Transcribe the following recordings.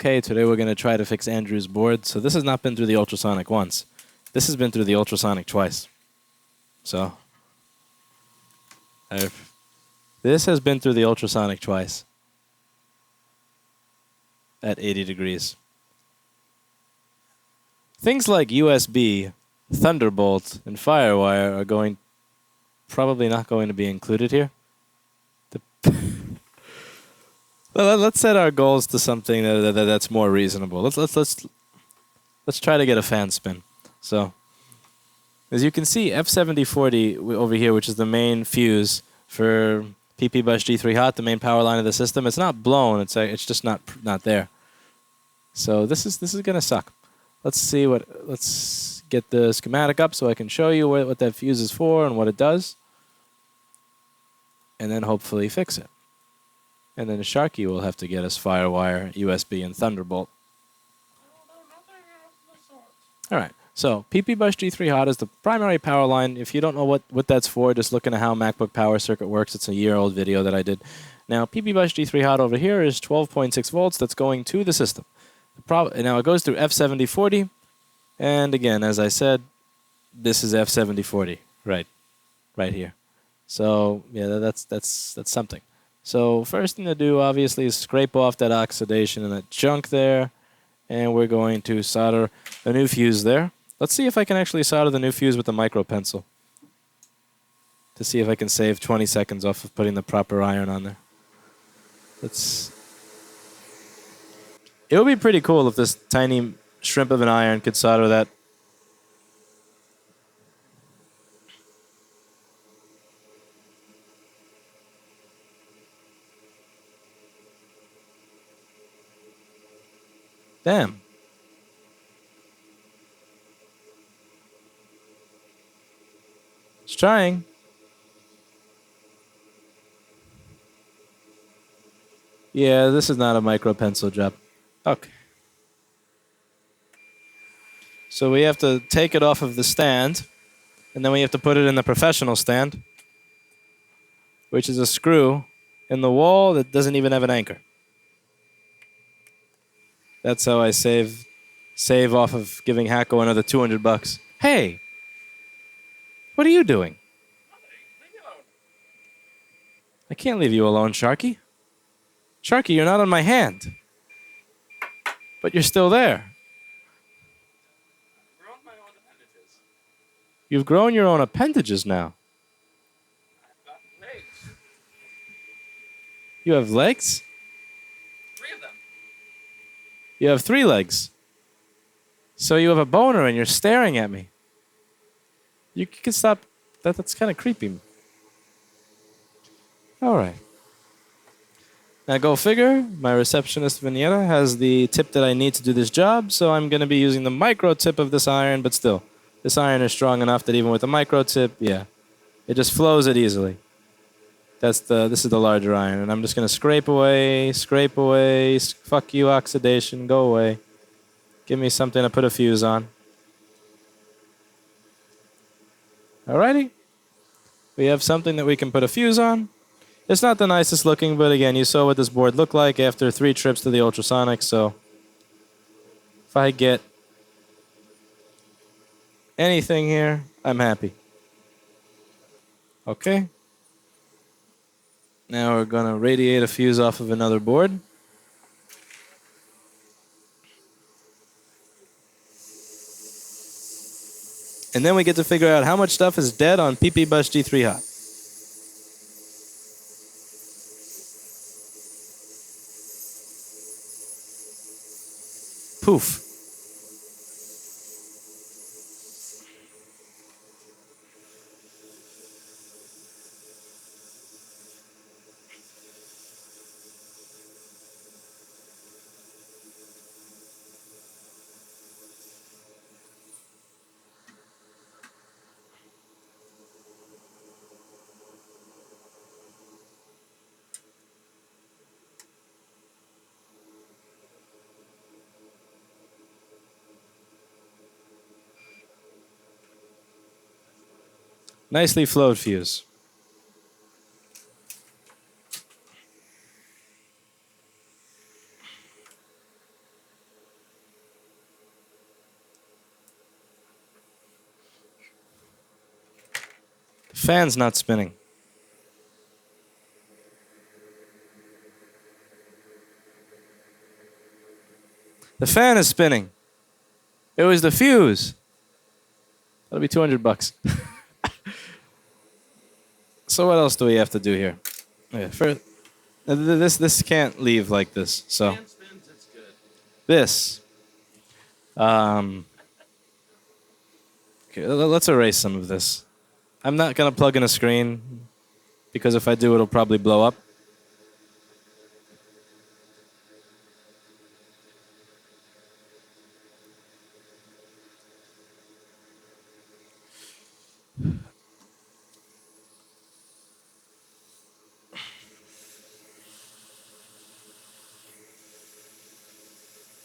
Okay, today we're going to try to fix Andrew's board. So this has not been through the ultrasonic once. This has been through the ultrasonic twice. So this has been through the ultrasonic twice at 80 degrees. Things like USB, Thunderbolt, and Firewire are probably not going to be included here. Well, let's set our goals to something that's more reasonable. Let's try to get a fan spin. So, as you can see, F7040 over here, which is the main fuse for PP bus G3 hot, the main power line of the system, it's not blown. It's just not there. So this is gonna suck. Let's get the schematic up so I can show you what that fuse is for and what it does, and then hopefully fix it. And then Sharky will have to get us Firewire, USB, and Thunderbolt. All right. So PP bus G3 hot is the primary power line. If you don't know what that's for, just look into how MacBook power circuit works. It's a year-old video that I did. Now, PP bus G3 hot over here is 12.6 volts that's going to the system. Now, it goes through F7040. And again, as I said, this is F7040 right here. So, yeah, that's something. So first thing to do, obviously, is scrape off that oxidation and that junk there. And we're going to solder a new fuse there. Let's see if I can actually solder the new fuse with the micro pencil to see if I can save 20 seconds off of putting the proper iron on there. It would be pretty cool if this tiny shrimp of an iron could solder that. Damn. It's trying. Yeah, this is not a micro pencil job. Okay. So we have to take it off of the stand, and then we have to put it in the professional stand, which is a screw in the wall that doesn't even have an anchor. That's how I save off of giving HAKKO another $200. Hey, what are you doing? Leave me alone. I can't leave you alone, Sharky. Sharky, you're not on my hand. But you're still there. I've grown my own appendages. You've grown your own appendages now. I've got legs. You have legs? 3 of them. You have 3 legs. So you have a boner and you're staring at me. You can stop. That's kind of creepy. All right. Now go figure, my receptionist Vignetta has the tip that I need to do this job, so I'm going to be using the micro tip of this iron, but still, this iron is strong enough that even with the micro tip, yeah, it just flows it easily. This is the larger iron, and I'm just going to scrape away, fuck you oxidation, go away. Give me something to put a fuse on. Alrighty. We have something that we can put a fuse on. It's not the nicest looking, but again, you saw what this board looked like after 3 trips to the ultrasonic, so if I get anything here, I'm happy. Okay. Now we're going to radiate a fuse off of another board. And then we get to figure out how much stuff is dead on PP bus G3 hot. Poof. Nicely flowed fuse. Fan's not spinning. The fan is spinning. It was the fuse. That'll be $200. So what else do we have to do here? Okay, first, this can't leave like this. So Fan spins, it's good. this. Okay, let's erase some of this. I'm not gonna plug in a screen because if I do, it'll probably blow up.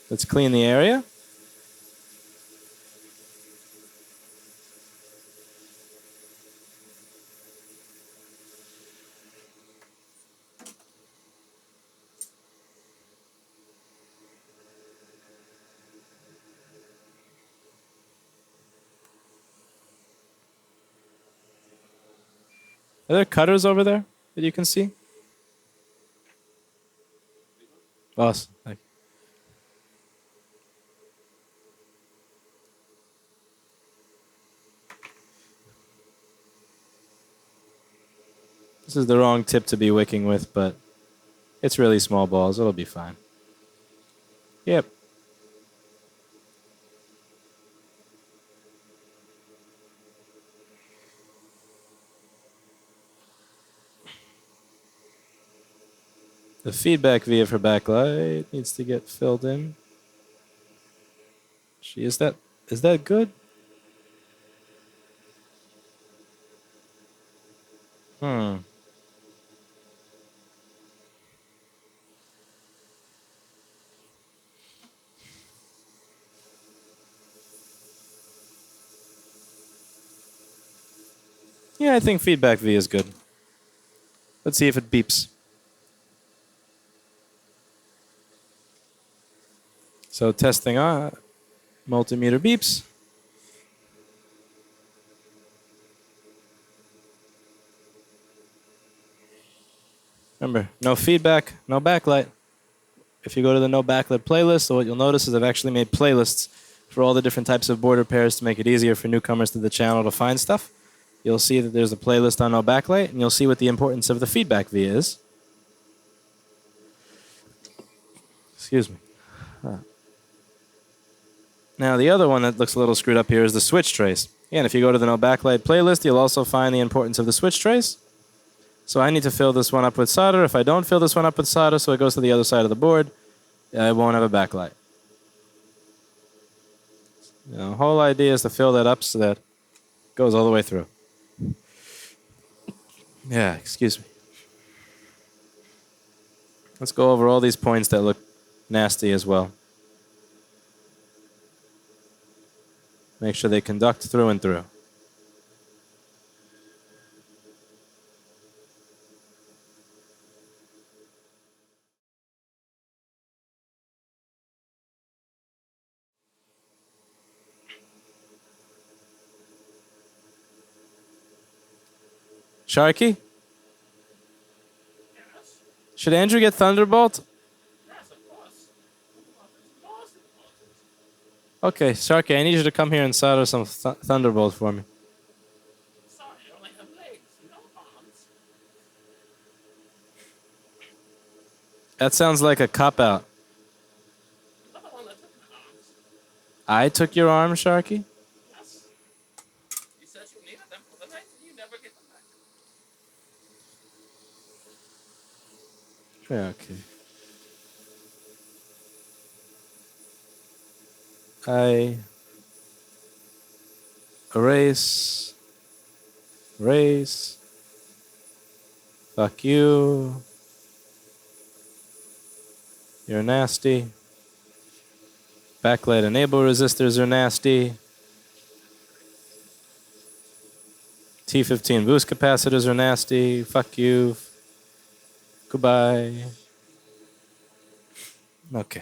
Let's clean the area. Are there cutters over there that you can see? Boss. This is the wrong tip to be wicking with, but it's really small balls. It'll be fine. Yep. The feedback via for backlight needs to get filled in. Is that good? Yeah, I think feedback V is good. Let's see if it beeps. So testing on, multimeter beeps. Remember, no feedback, no backlight. If you go to the no backlight playlist, so what you'll notice is I've actually made playlists for all the different types of border pairs to make it easier for newcomers to the channel to find stuff. You'll see that there's a playlist on no backlight, and you'll see what the importance of the feedback V is. Excuse me. Now, the other one that looks a little screwed up here is the switch trace. Again, if you go to the no backlight playlist, you'll also find the importance of the switch trace. So I need to fill this one up with solder. If I don't fill this one up with solder, so it goes to the other side of the board, I won't have a backlight. The whole idea is to fill that up so that it goes all the way through. Yeah, excuse me. Let's go over all these points that look nasty as well. Make sure they conduct through and through. Sharky? Yes? Should Andrew get Thunderbolt? Yes, of course. It's most important. Okay, Sharky, I need you to come here and solder some Thunderbolt for me. Sorry, I only have legs, no arms. That sounds like a cop-out. You're the one that took my arms. I took your arm, Sharky? Yes. You said you needed them for the night and you never get them back. Yeah, okay. I erase. Fuck you. You're nasty. Backlight enable resistors are nasty. T15 boost capacitors are nasty. Fuck you. Goodbye. Okay.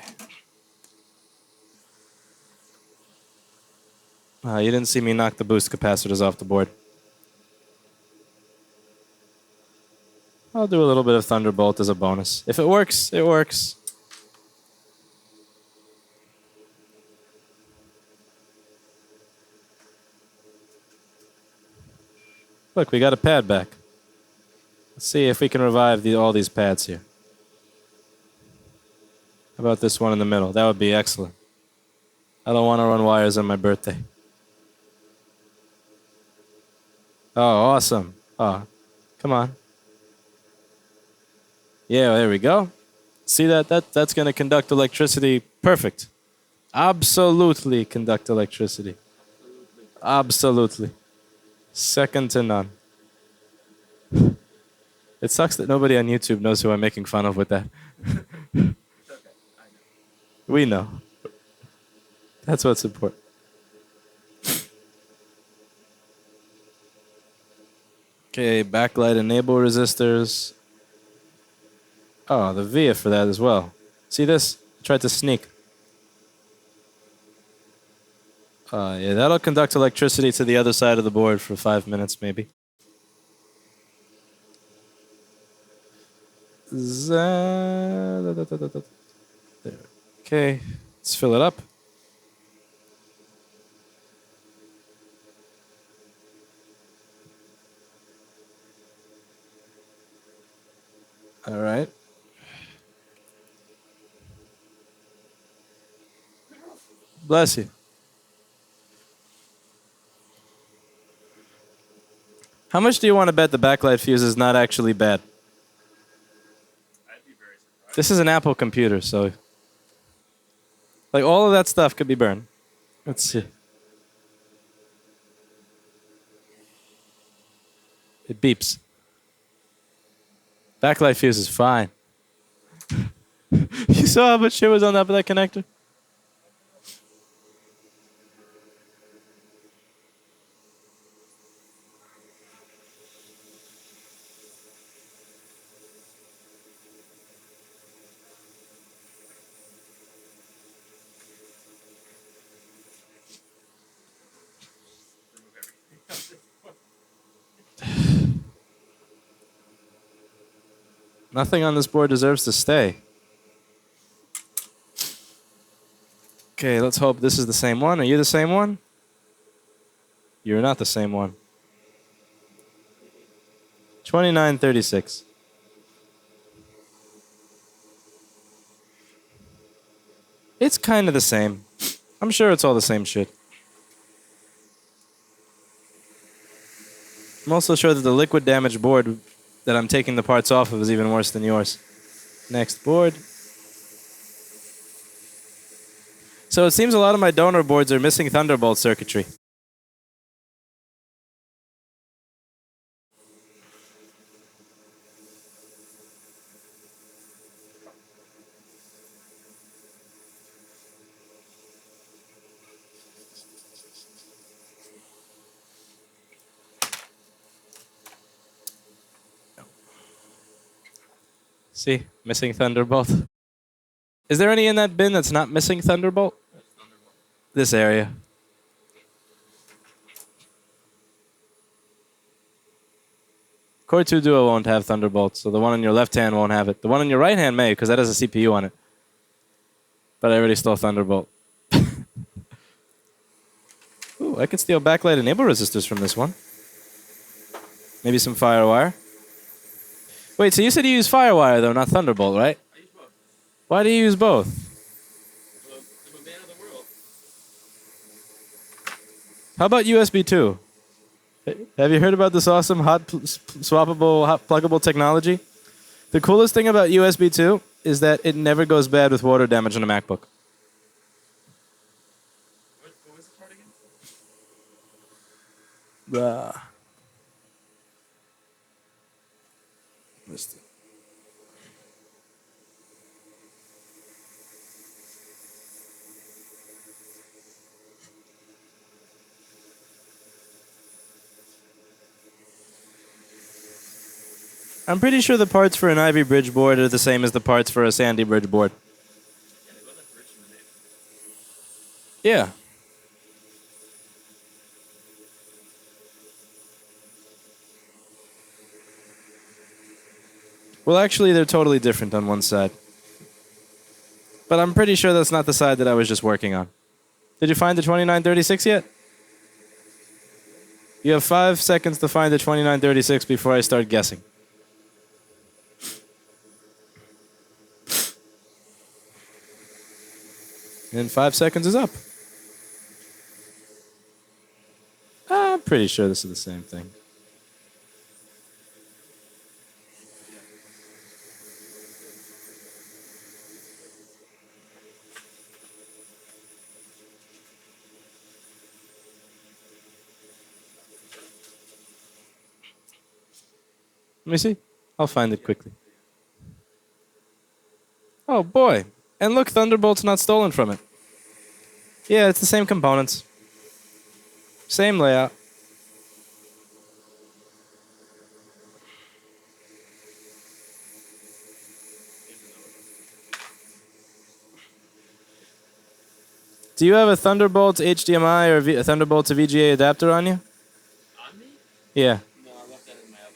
You didn't see me knock the boost capacitors off the board. I'll do a little bit of Thunderbolt as a bonus. If it works, it works. Look, we got a pad back. Let's see if we can revive all these pads here. How about this one in the middle? That would be excellent. I don't want to run wires on my birthday. Oh, awesome. Oh, come on. Yeah, there we go. See that? That's going to conduct electricity. Perfect. Absolutely conduct electricity. Absolutely. Second to none. It sucks that nobody on YouTube knows who I'm making fun of with that. We know. That's what's important. Okay, backlight enable resistors. Oh, the via for that as well. See this? I tried to sneak. Yeah, that'll conduct electricity to the other side of the board for 5 minutes, maybe. There. Okay, let's fill it up. All right. Bless you. How much do you want to bet the backlight fuse is not actually bad? I'd be very surprised. This is an Apple computer, so like all of that stuff could be burned. Let's see. It beeps. Backlight fuse is fine. You saw how much shit was on top of that connector? Nothing on this board deserves to stay. Okay, let's hope this is the same one. Are you the same one? You're not the same one. 2936. It's kind of the same. I'm sure it's all the same shit. I'm also sure that the liquid damage board that I'm taking the parts off of is even worse than yours. Next board. So it seems a lot of my donor boards are missing Thunderbolt circuitry. See, missing Thunderbolt. Is there any in that bin that's not missing Thunderbolt? This area. Core 2 Duo won't have Thunderbolt, so the one on your left hand won't have it. The one on your right hand may, because that has a CPU on it. But I already stole Thunderbolt. Ooh, I could steal backlight enable resistors from this one. Maybe some firewire. Wait, so you said you use firewire though, not Thunderbolt, right? I use both. Why do you use both? Well, I'm a man of the world. How about USB 2? Have you heard about this awesome swappable, hot pluggable technology? The coolest thing about USB 2 is that it never goes bad with water damage on a MacBook. What was the part again? Missed it. I'm pretty sure the parts for an Ivy Bridge board are the same as the parts for a Sandy Bridge board. Yeah, it wasn't rich in the name. Yeah. Well, actually, they're totally different on one side. But I'm pretty sure that's not the side that I was just working on. Did you find the 2936 yet? You have 5 seconds to find the 2936 before I start guessing. And 5 seconds is up. I'm pretty sure this is the same thing. Let me see. I'll find it quickly. Oh boy. And look, Thunderbolt's not stolen from it. Yeah, it's the same components. Same layout. Do you have a Thunderbolt HDMI or a Thunderbolt to VGA adapter on you? On me? Yeah. No, I left that in my oven.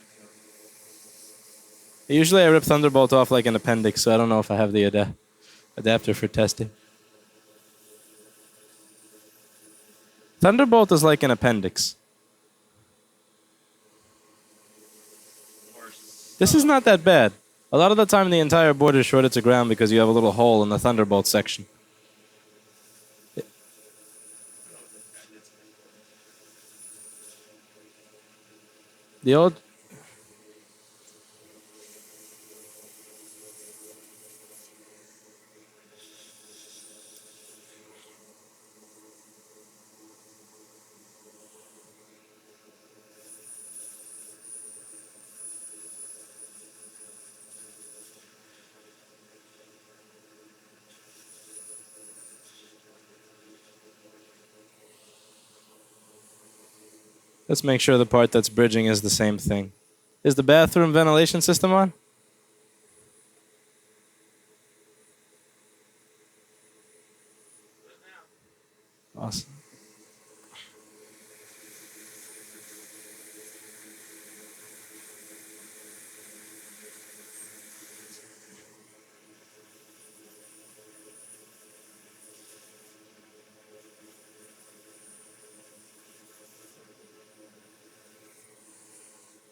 Usually I rip Thunderbolt off like an appendix, so I don't know if I have the adapter for testing. Thunderbolt is like an appendix. This is not that bad. A lot of the time the entire board is shorted to ground because you have a little hole in the Thunderbolt section. The old... Let's make sure the part that's bridging is the same thing. Is the bathroom ventilation system on? Awesome.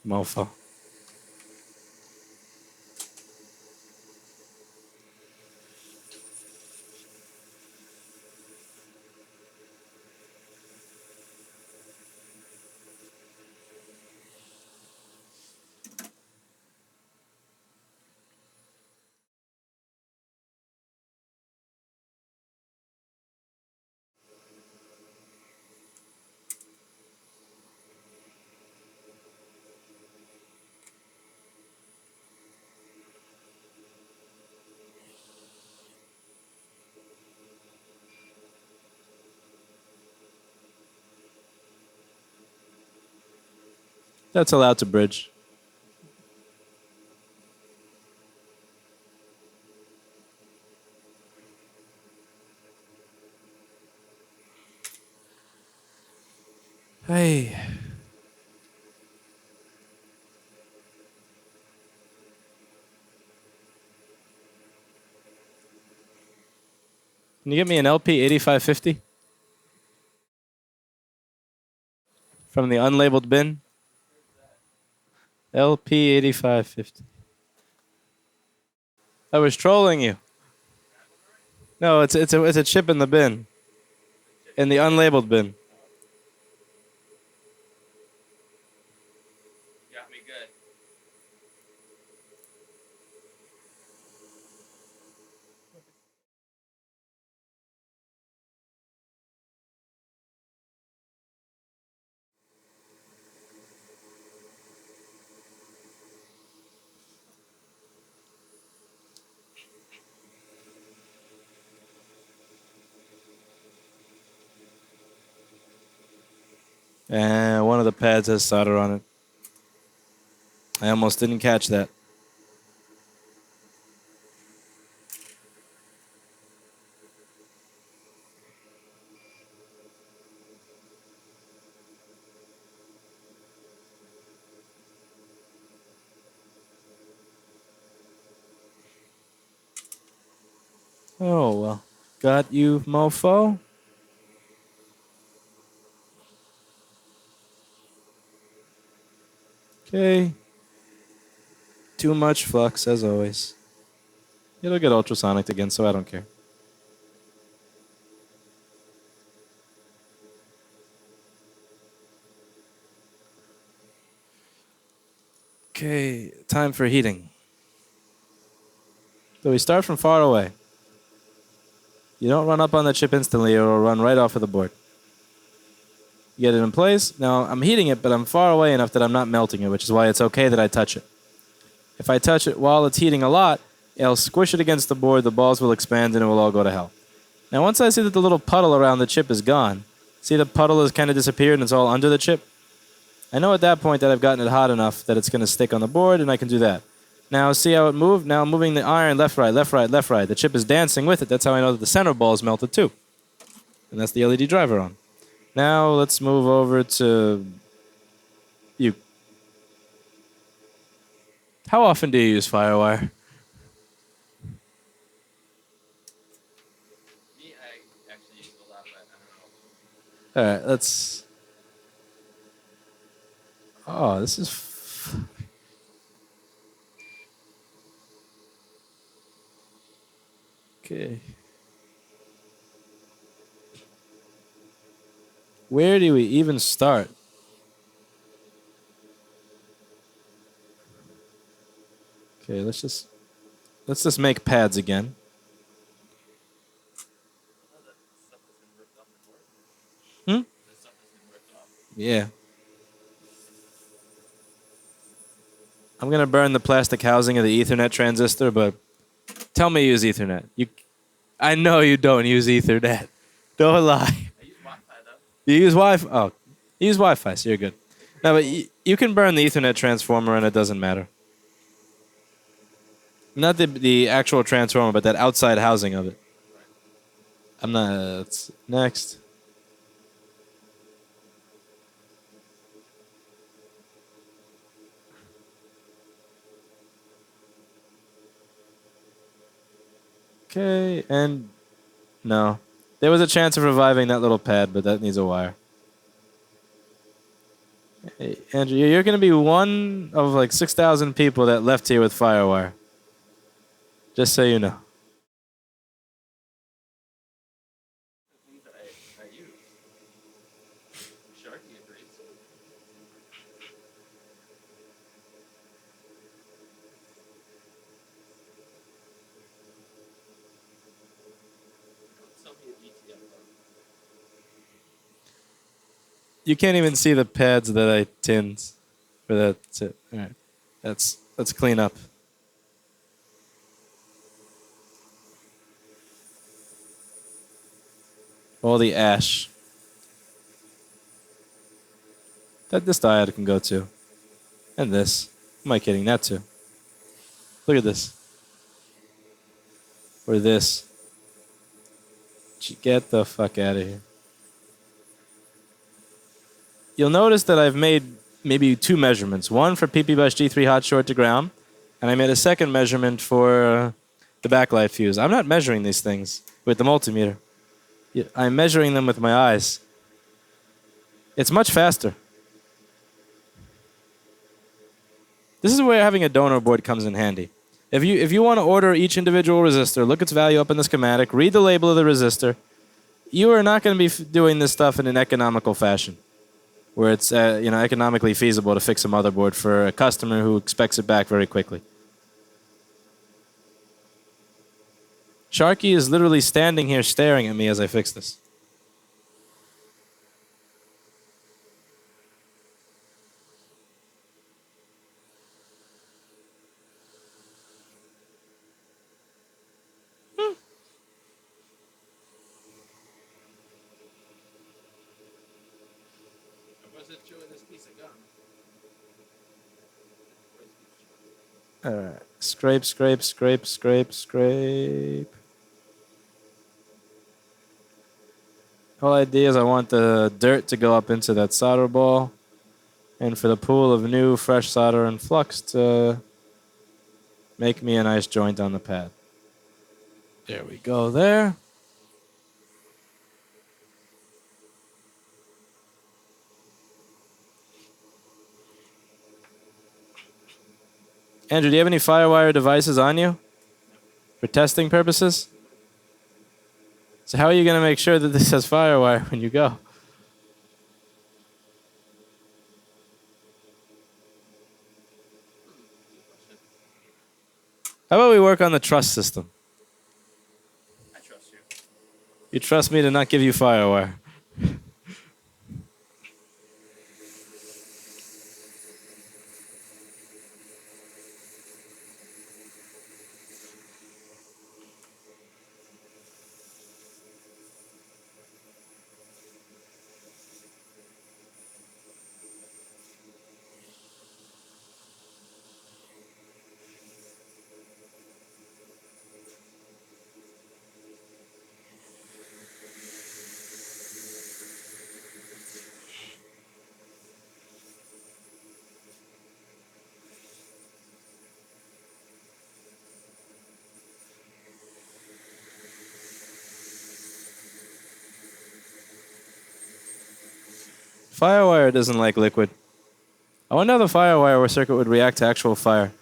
Mofo. That's allowed to bridge. Hey. Can you get me an LP 8550? From the unlabeled bin? LP 8550. I was trolling you. No, it's a chip in the bin. In the unlabeled bin. Got me good. And one of the pads has solder on it. I almost didn't catch that. Oh, well. Got you, mofo. Okay. Too much flux, as always. It'll get ultrasonic again, so I don't care. Okay, time for heating. So we start from far away. You don't run up on the chip instantly or it'll run right off of the board. You get it in place. Now I'm heating it, but I'm far away enough that I'm not melting it, which is why it's okay that I touch it. If I touch it while it's heating a lot, it'll squish it against the board, the balls will expand, and it will all go to hell. Now once I see that the little puddle around the chip is gone, see the puddle has kind of disappeared and it's all under the chip? I know at that point that I've gotten it hot enough that it's going to stick on the board, and I can do that. Now, see how it moved? Now I'm moving the iron left, right, left, right, left, right. The chip is dancing with it. That's how I know that the center ball is melted too. And that's the LED driver on. Now let's move over to you. How often do you use firewire? Me, I actually use a lot of that. I don't know. All right, let's... Oh, this is... Okay. Where do we even start? Okay, let's just make pads again. Hmm? Yeah. I'm gonna burn the plastic housing of the Ethernet transistor, but tell me you use Ethernet. I know you don't use Ethernet. Don't lie. I use Wi-Fi though. You use Wi-Fi. Oh, you use Wi-Fi, so you're good. No, but you can burn the Ethernet transformer, and it doesn't matter. Not the actual transformer, but that outside housing of it. I'm not. It's next. Okay, and no. There was a chance of reviving that little pad, but that needs a wire. Hey, Andrew, you're going to be one of like 6,000 people that left here with firewire. Just so you know. The things that I use. Sharky agrees. Sell me a GTM though. You can't even see the pads that I tinned for that tip. All right. Let's clean up. All the ash. That this diode can go to. And this. Am I kidding? That too. Look at this. Or this. Get the fuck out of here. You'll notice that I've made maybe two measurements. One for PP-Bus G3 hot short to ground, and I made a second measurement for the backlight fuse. I'm not measuring these things with the multimeter. I'm measuring them with my eyes. It's much faster. This is where having a donor board comes in handy. If you want to order each individual resistor, look its value up in the schematic, read the label of the resistor, you are not going to be doing this stuff in an economical fashion, where it's economically feasible to fix a motherboard for a customer who expects it back very quickly. Sharky is literally standing here staring at me as I fix this. Was it chewing this piece of gum? Alright. Scrape, scrape, scrape, scrape, scrape. Whole idea is I want the dirt to go up into that solder ball, and for the pool of new fresh solder and flux to make me a nice joint on the pad. There we go there. Andrew, do you have any firewire devices on you for testing purposes? So how are you going to make sure that this has firewire when you go? How about we work on the trust system? I trust you. You trust me to not give you firewire. Firewire doesn't like liquid. I wonder how the firewire circuit would react to actual fire.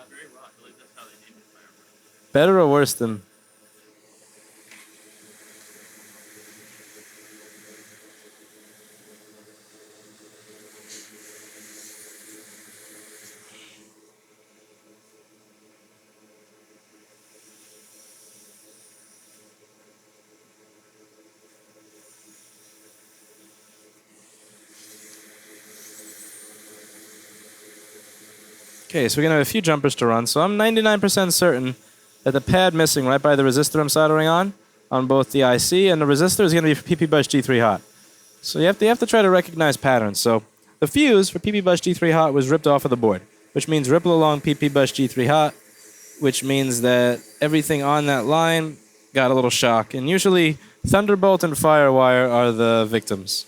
Very well. I believe that's how they named it. Firewire. Better or worse than... Okay, so we're going to have a few jumpers to run. So I'm 99% certain that the pad missing right by the resistor I'm soldering on both the IC and the resistor is going to be for PP-Bus G3 hot. So you have to try to recognize patterns. So the fuse for PP-Bus G3 hot was ripped off of the board, which means ripple along PP-Bus G3 hot, which means that everything on that line got a little shock. And usually Thunderbolt and Firewire are the victims.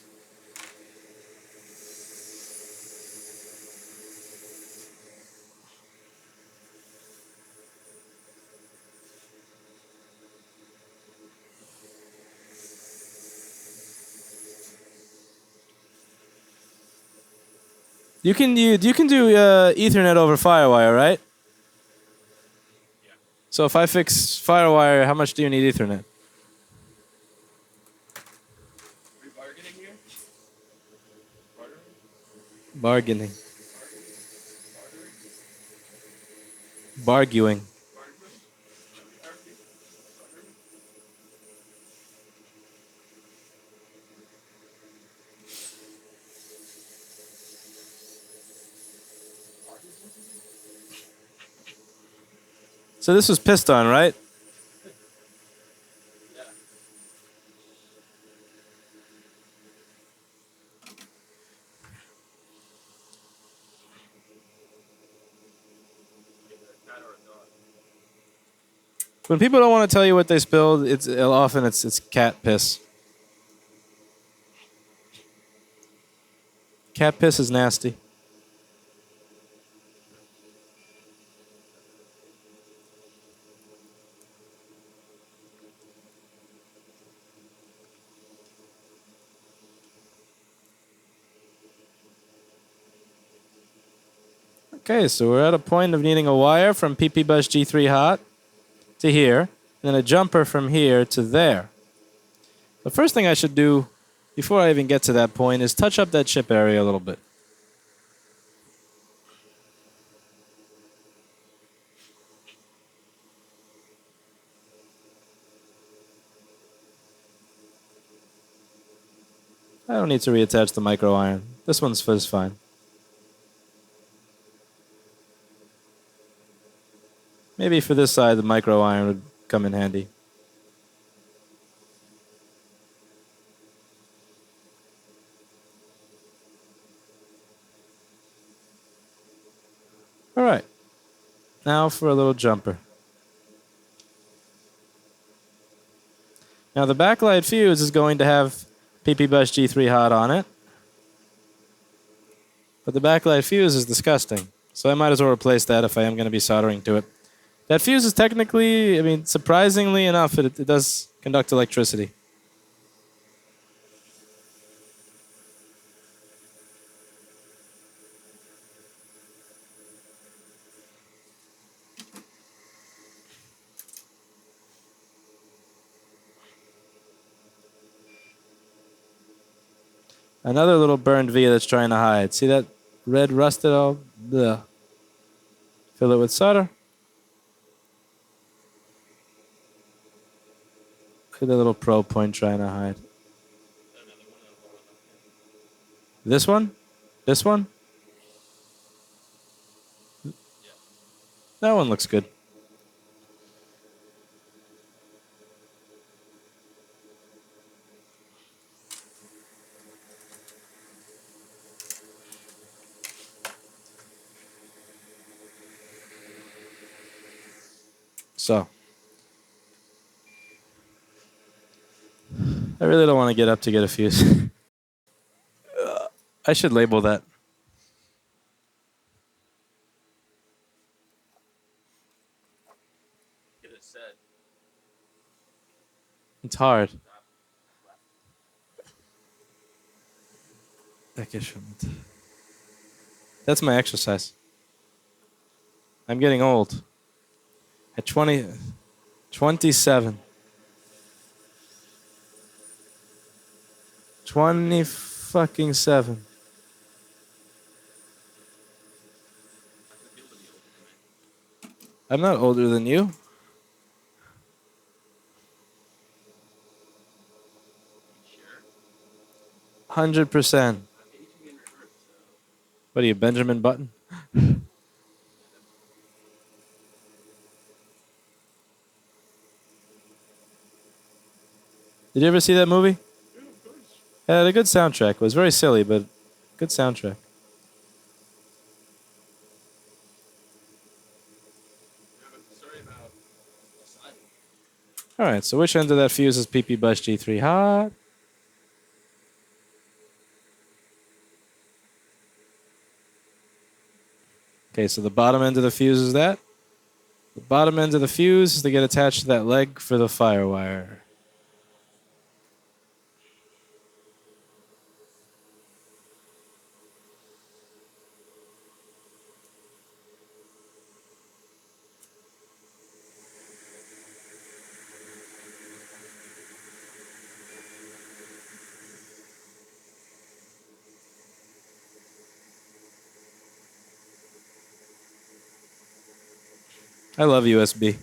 You can do Ethernet over FireWire, right? Yeah. So if I fix FireWire, how much do you need Ethernet? Are we bargaining here? Bartering? Bargaining. Barguing. So this was piston, right? Yeah. When people don't want to tell you what they spilled, often it's cat piss. Cat piss is nasty. Okay, so we're at a point of needing a wire from PP-Bus G3 hot to here, and then a jumper from here to there. The first thing I should do before I even get to that point is touch up that chip area a little bit. I don't need to reattach the micro iron. This one's fine. Maybe for this side, the micro iron would come in handy. All right. Now for a little jumper. Now the backlight fuse is going to have PP-Bus G3 hot on it. But the backlight fuse is disgusting. So I might as well replace that if I am going to be soldering to it. That fuse is technically, I mean, surprisingly enough, it does conduct electricity. Another little burned via that's trying to hide. See that red rusted all? Ugh. Fill it with solder. Look at the little probe point trying to hide. This one? This one? That one looks good. So, I really don't want to get up to get a fuse. I should label that. Get it set. It's hard. That's my exercise. I'm getting old. At 27. 20 fucking 7. I'm not older than you. Sure. 100%. I'm aging in reverse, so. What are you, Benjamin Button? Did you ever see that movie? Yeah, of course. It had a good soundtrack. It was very silly, but good soundtrack. Yeah, but the story about the sun. All right, so which end of that fuse is PP Bus G3 hot? Okay, so the bottom end of the fuse is that. The bottom end of the fuse is to get attached to that leg for the firewire. I love USB.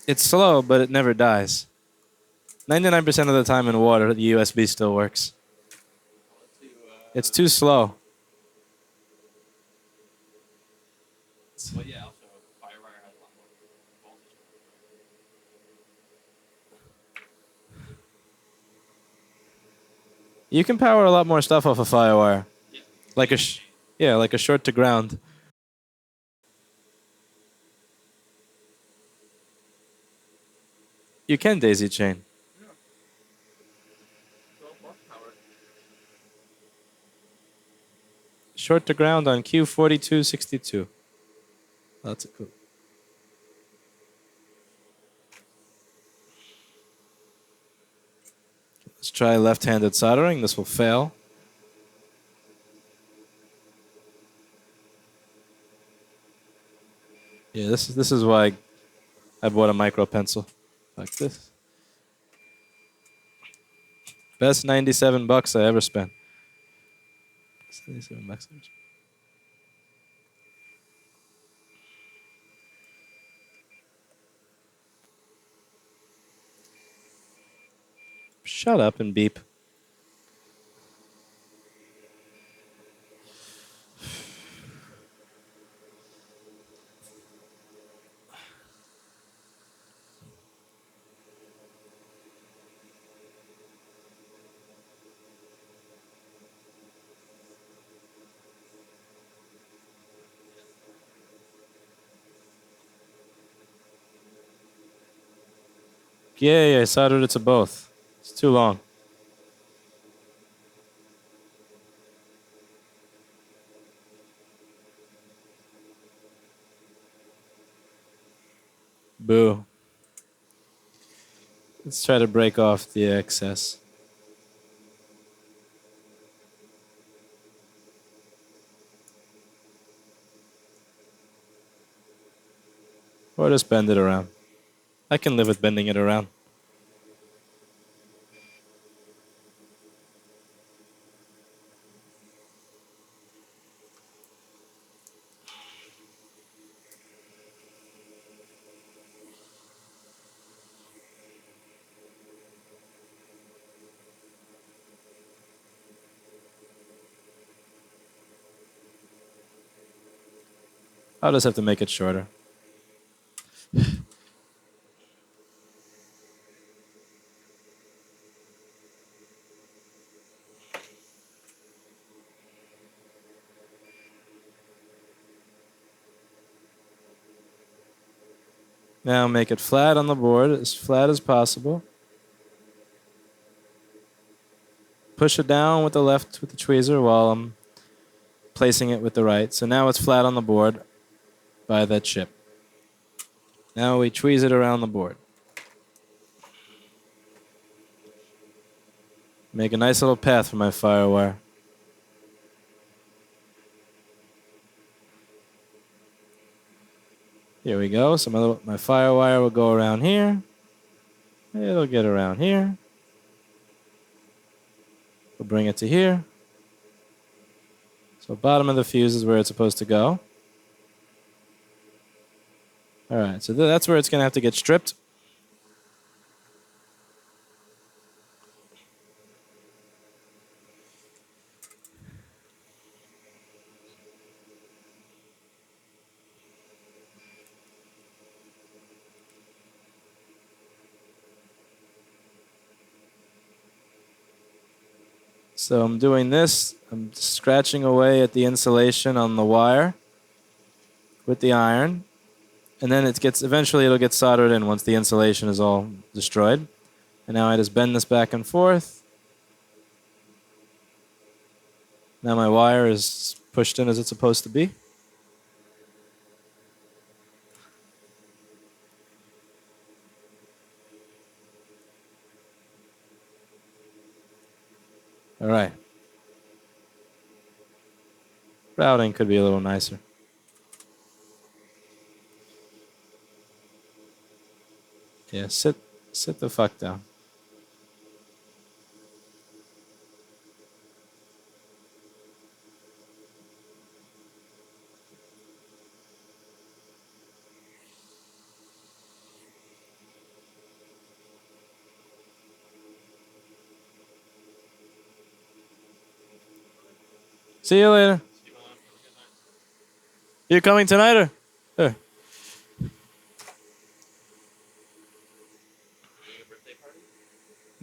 It's slow, but it never dies. 99% of the time in water, the USB still works. It's too slow. Well, yeah, also, firewire has a lot more voltage. You can power a lot more stuff off a firewire. Yeah. Like like a short to ground. You can daisy chain. Yeah. 12 horsepower. Short to ground on Q4262. That's cool. Let's try left-handed soldering. This will fail. Yeah, this is why I bought a micro pencil like this. Best $97 I ever spent. 77 bucks. Shut up and beep. Yeah, I soldered it to both. It's too long. Boo. Let's try to break off the excess. Or just bend it around. I can live with bending it around. I'll just have to make it shorter. Now make it flat on the board, as flat as possible. Push it down with the left with the tweezer while I'm placing it with the right. So now it's flat on the board by that chip. Now we tweeze it around the board. Make a nice little path for my firewire. Here we go. So my firewire will go around here. It'll get around here. We'll bring it to here. So bottom of the fuse is where it's supposed to go. All right, so that's where it's going to have to get stripped. So I'm doing this. I'm scratching away at the insulation on the wire with the iron. And then eventually it'll get soldered in once the insulation is all destroyed. And now I just bend this back and forth. Now my wire is pushed in as it's supposed to be. All right. Routing could be a little nicer. Yeah, sit the fuck down. See you later. You coming tonight or? Doing a birthday party?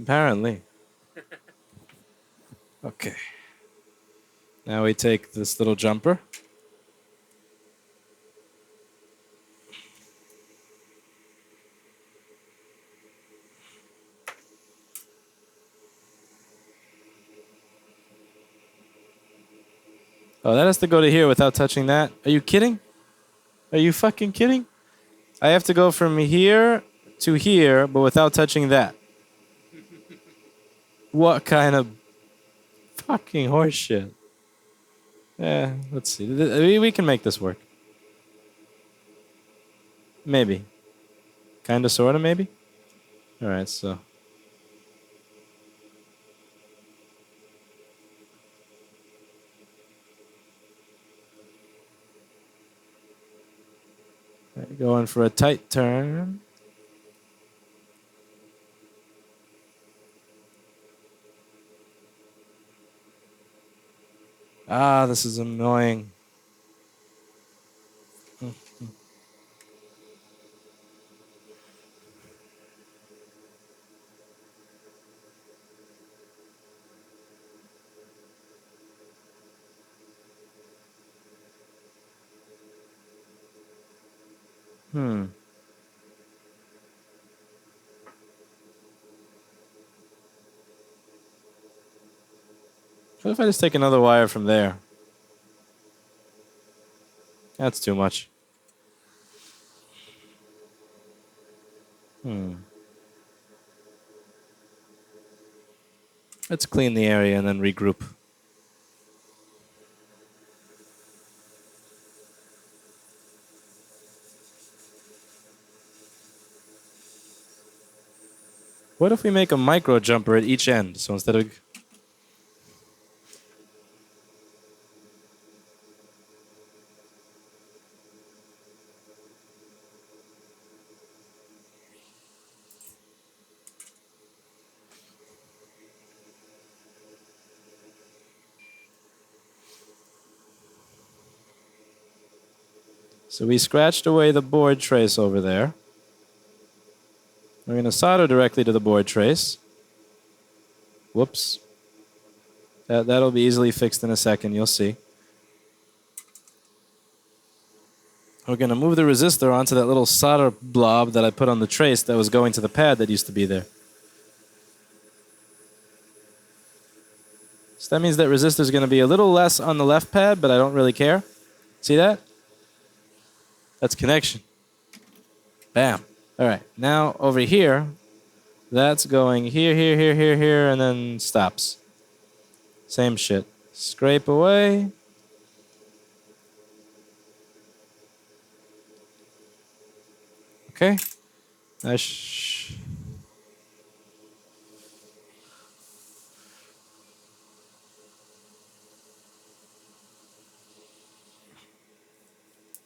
Apparently. Okay. Now we take this little jumper. Oh, that has to go to here without touching that? Are you kidding? Are you fucking kidding? I have to go from here to here, but without touching that. What kind of fucking horseshit? Yeah, let's see. We can make this work. Maybe. Kinda, sorta, maybe? Alright, so. Going for a tight turn. Ah, this is annoying. What if I just take another wire from there? That's too much. Let's clean the area and then regroup. What if we make a micro jumper at each end? So instead of... So we scratched away the board trace over there. We're going to solder directly to the board trace. Whoops. That'll be easily fixed in a second, you'll see. We're going to move the resistor onto that little solder blob that I put on the trace that was going to the pad that used to be there. So that means that resistor is going to be a little less on the left pad, but I don't really care. See that? That's connection. Bam. All right. Now over here, that's going here, here, here, here, here, and then stops. Same shit. Scrape away. Okay.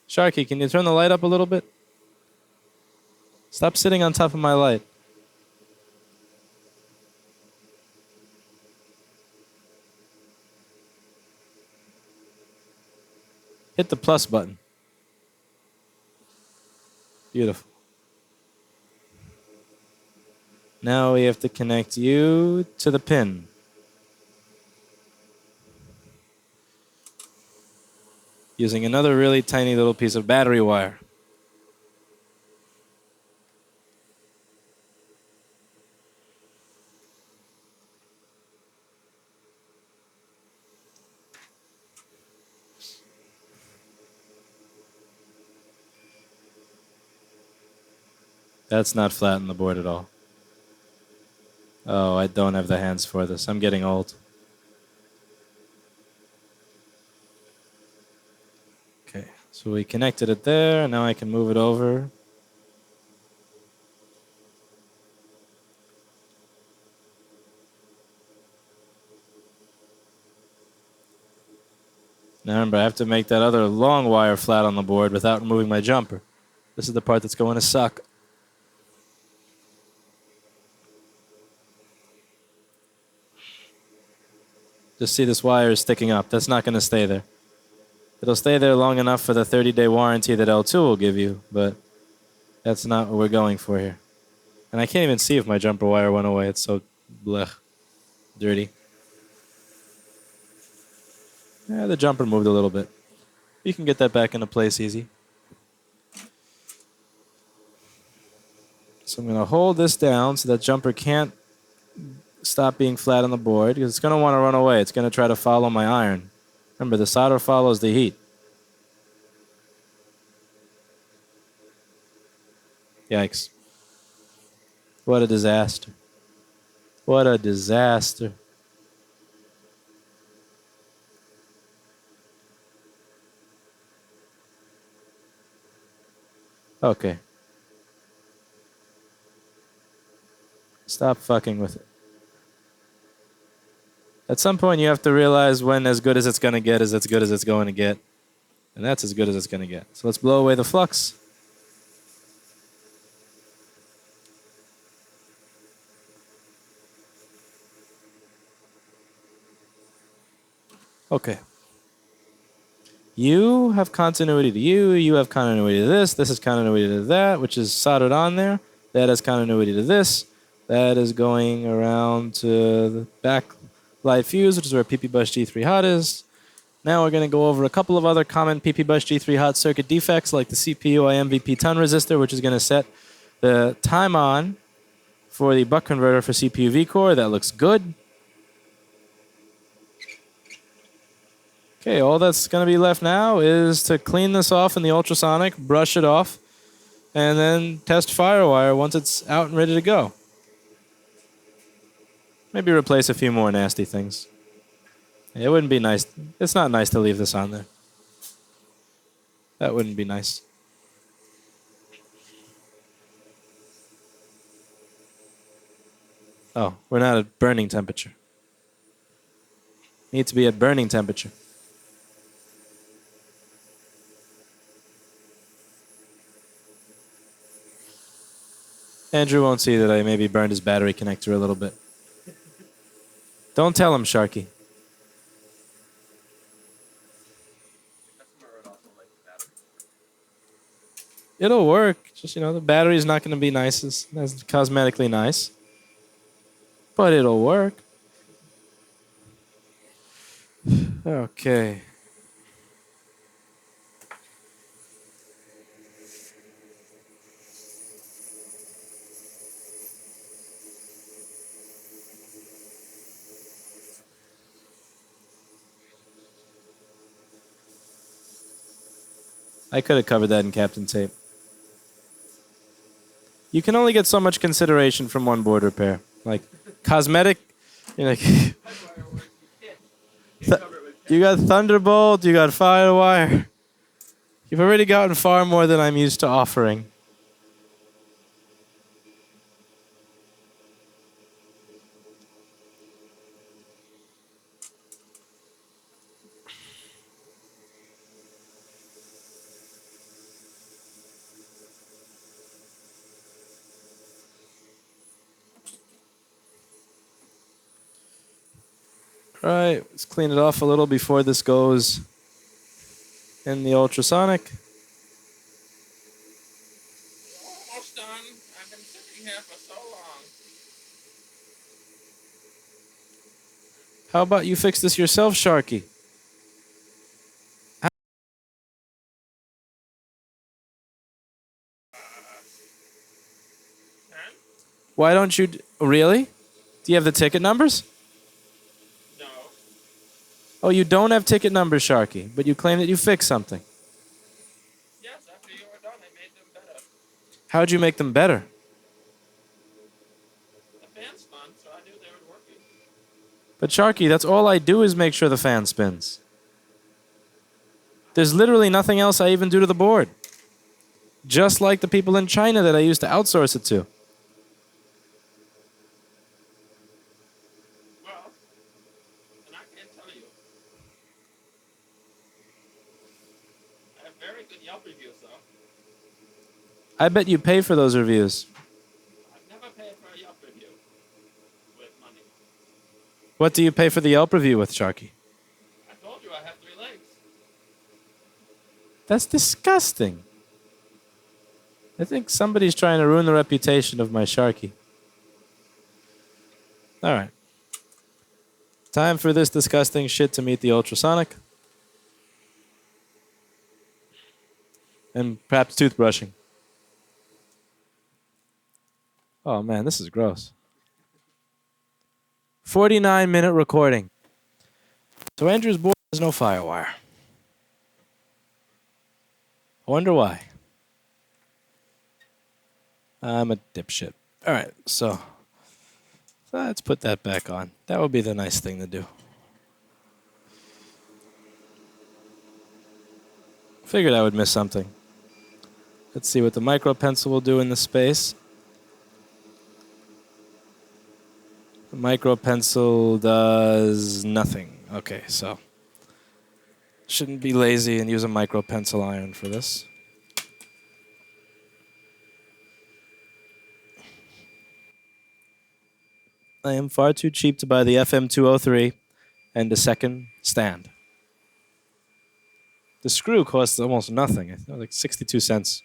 Sharky, can you turn the light up a little bit? Stop sitting on top of my light. Hit the plus button. Beautiful. Now we have to connect you to the pin. Using another really tiny little piece of battery wire. That's not flat on the board at all. Oh, I don't have the hands for this. I'm getting old. Okay, so we connected it there. Now I can move it over. Now remember, I have to make that other long wire flat on the board without removing my jumper. This is the part that's going to suck. Just see this wire is sticking up. That's not going to stay there. It'll stay there long enough for the 30-day warranty that L2 will give you, but that's not what we're going for here. And I can't even see if my jumper wire went away. It's so blech, dirty. Yeah, the jumper moved a little bit. You can get that back into place easy. So I'm going to hold this down so that jumper can't stop being flat on the board because it's going to want to run away. It's going to try to follow my iron. Remember, the solder follows the heat. Yikes. What a disaster. What a disaster. Okay. Stop fucking with it. At some point, you have to realize when as good as it's going to get is as good as it's going to get. And that's as good as it's going to get. So let's blow away the flux. Okay. You have continuity to you. You have continuity to this. This is continuity to that, which is soldered on there. That has continuity to this. That is going around to the backlight fuse, which is where PP bus G3 hot is. Now we're going to go over a couple of other common PP bus G3 hot circuit defects, like the CPU IMVP ton resistor, which is going to set the time on for the buck converter for CPU vCore. That looks good. Okay, all that's going to be left now is to clean this off in the ultrasonic, brush it off, and then test firewire once it's out and ready to go. Maybe replace a few more nasty things. It wouldn't be nice. It's not nice to leave this on there. That wouldn't be nice. Oh, we're not at burning temperature. Need to be at burning temperature. Andrew won't see that I maybe burned his battery connector a little bit. Don't tell him, Sharky. It'll work. Just, the battery's not going to be nice as cosmetically nice. But it'll work. Okay. I could have covered that in Captain Tape. You can only get so much consideration from one board repair. Like, cosmetic, you got Thunderbolt, you got Firewire. You've already gotten far more than I'm used to offering. Right, let's clean it off a little before this goes in the ultrasonic. Almost done. I've been sitting here for so long. How about you fix this yourself, Sharky? Why don't you... Really? Do you have the ticket numbers? No. Oh, you don't have ticket numbers, Sharky, but you claim that you fixed something. Yes, after you were done, I made them better. How'd you make them better? The fan spun, so I knew they were working. But Sharky, that's all I do is make sure the fan spins. There's literally nothing else I even do to the board. Just like the people in China that I used to outsource it to. Well, and I can't tell you. I have very good Yelp reviews, though. I bet you pay for those reviews. I've never paid for a Yelp review with money. What do you pay for the Yelp review with, Sharky? I told you I have 3 legs. That's disgusting. I think somebody's trying to ruin the reputation of my Sharky. All right. Time for this disgusting shit to meet the ultrasonic. And perhaps toothbrushing. Oh man, this is gross. 49-minute recording. So Andrew's board has no firewire. I wonder why. I'm a dipshit. All right, so let's put that back on. That would be the nice thing to do. Figured I would miss something. Let's see what the micro pencil will do in the space. The micro pencil does nothing. Okay, so shouldn't be lazy and use a micro pencil iron for this. I am far too cheap to buy the FM203 and a second stand. The screw costs almost nothing, like 62 cents.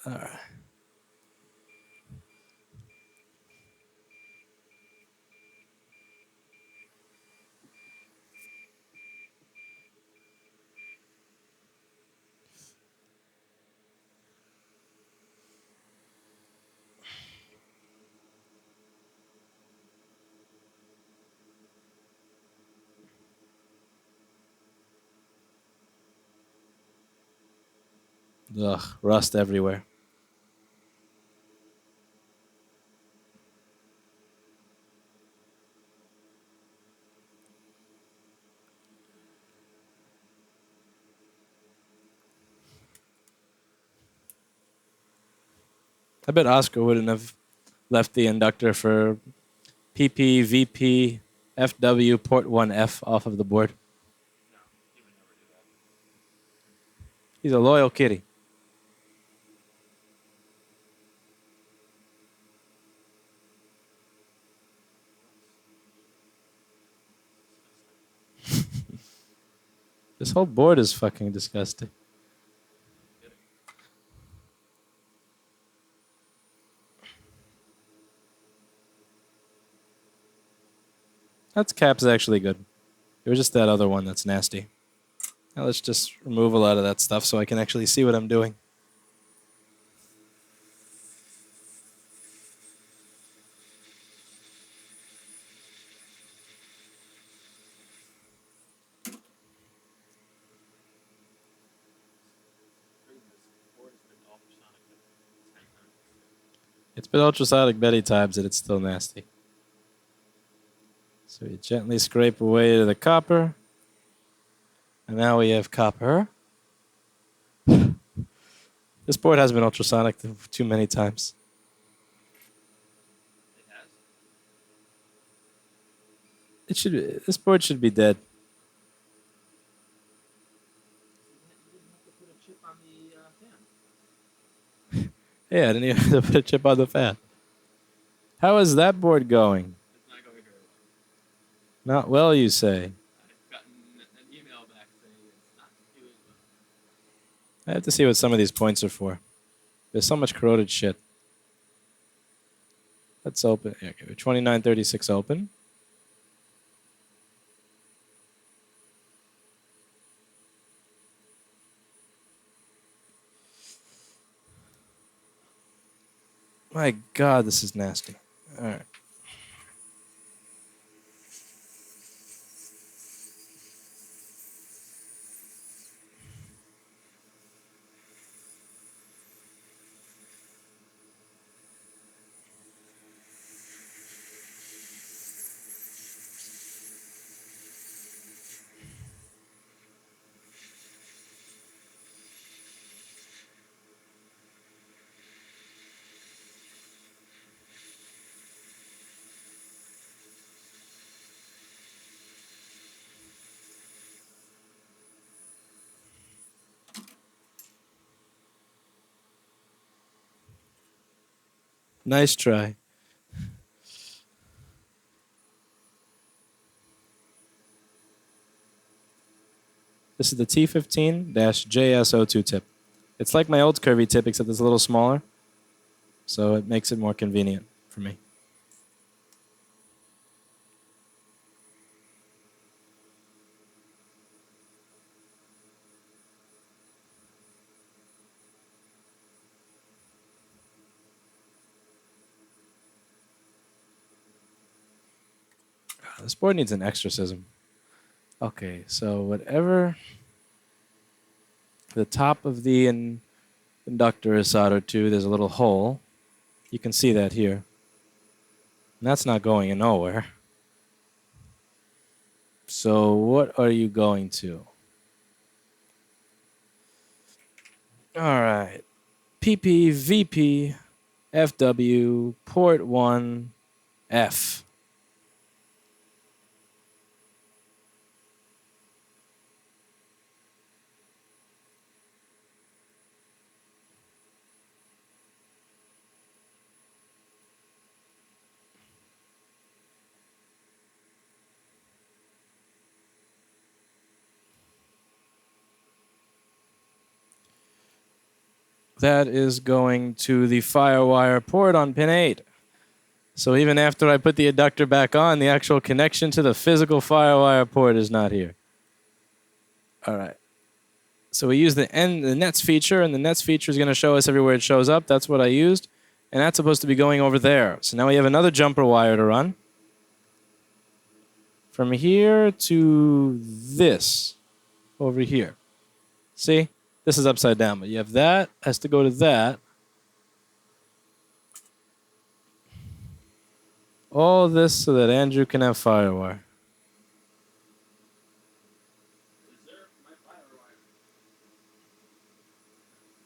All right. Ugh, rust everywhere. I bet Oscar wouldn't have left the inductor for PP, VP, FW, port 1F off of the board. No, he would never do that. He's a loyal kitty. This whole board is fucking disgusting. That cap's actually good. It was just that other one that's nasty. Now let's just remove a lot of that stuff so I can actually see what I'm doing. It's been ultrasonic many times and it's still nasty. So you gently scrape away to the copper. And now we have copper. This board has been ultrasonic too many times. It has. It should. This board should be dead. You didn't have to put a chip on the fan. Yeah, I didn't even have to put a chip on the fan. How is that board going? It's not going very well. Not well, you say. I've gotten an email back saying it's not doing well. I have to see what some of these points are for. There's so much corroded shit. Let's open. Okay, we're 2936 open. My God, this is nasty. All right. Nice try. This is the T15-JSO2 tip. It's like my old curvy tip, except it's a little smaller. So it makes it more convenient for me. This board needs an exorcism. Okay, so whatever the top of the inductor is soldered to, there's a little hole. You can see that here. And that's not going nowhere. So what are you going to? All right. PP, VP, FW, port 1, F. That is going to the firewire port on pin 8. So even after I put the inductor back on, the actual connection to the physical firewire port is not here. All right. So we use the nets feature, and the nets feature is going to show us everywhere it shows up. That's what I used. And that's supposed to be going over there. So now we have another jumper wire to run. From here to this over here. See? This is upside down, but you have that, has to go to that. All this so that Andrew can have firewire.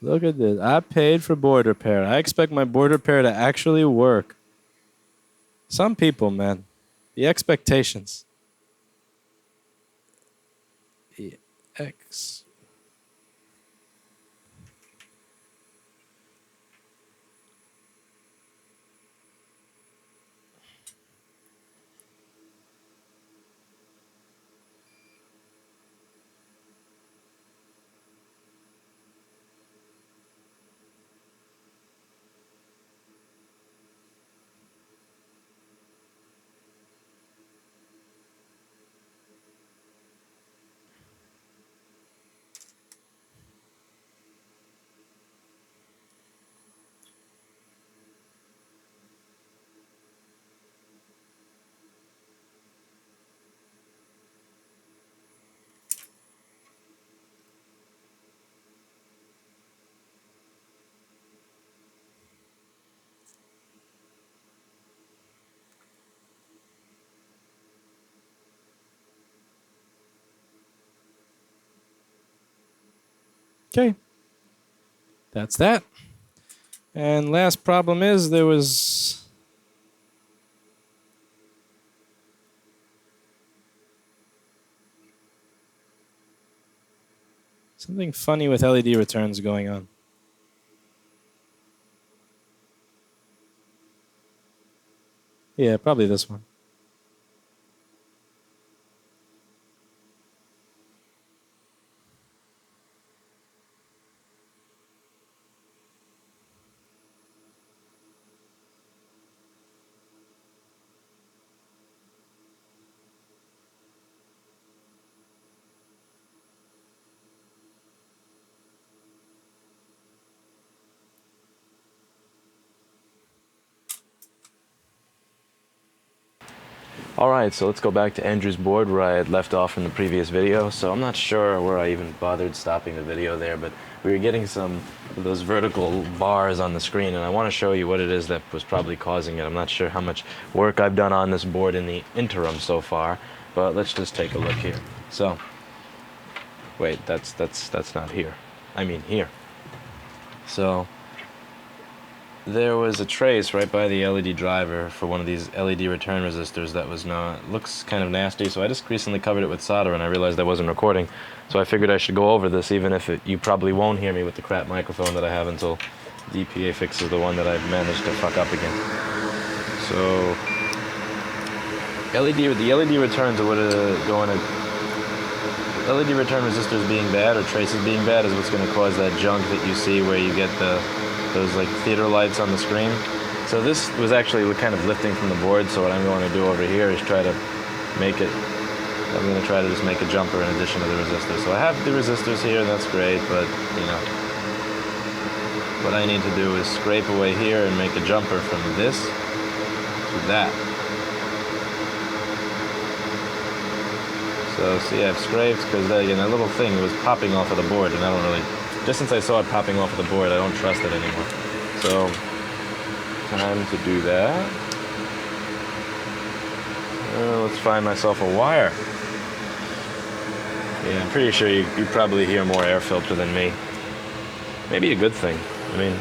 Look at this. I paid for board repair. I expect my board repair to actually work. Some people, man. The expectations. X. Okay. That's that. And last problem is there was something funny with LED returns going on. Yeah, probably this one. Alright, so let's go back to Andrew's board where I had left off in the previous video. So I'm not sure where I even bothered stopping the video there, but we were getting some of those vertical bars on the screen, and I want to show you what it is that was probably causing it. I'm not sure how much work I've done on this board in the interim so far, but let's just take a look here. So, wait, that's not here. I mean here. So, there was a trace right by the LED driver for one of these LED return resistors that was looks kind of nasty, so I just recently covered it with solder and I realized I wasn't recording. So I figured I should go over this, even if you probably won't hear me with the crap microphone that I have until DPA fixes the one that I've managed to fuck up again. So, the LED returns are what going to... LED return resistors being bad, or traces being bad, is what's going to cause that junk that you see where you get those like theater lights on the screen. So this was actually kind of lifting from the board, so what I'm going to do over here is try to make it, I'm going to try to just make a jumper in addition to the resistors. So I have the resistors here, and that's great, but you know, what I need to do is scrape away here and make a jumper from this to that. So see, I've scraped, because again, that little thing was popping off of the board, and I don't really, just since I saw it popping off of the board, I don't trust it anymore. So, time to do that. Let's find myself a wire. Yeah, I'm pretty sure you probably hear more air filter than me. Maybe a good thing. I mean,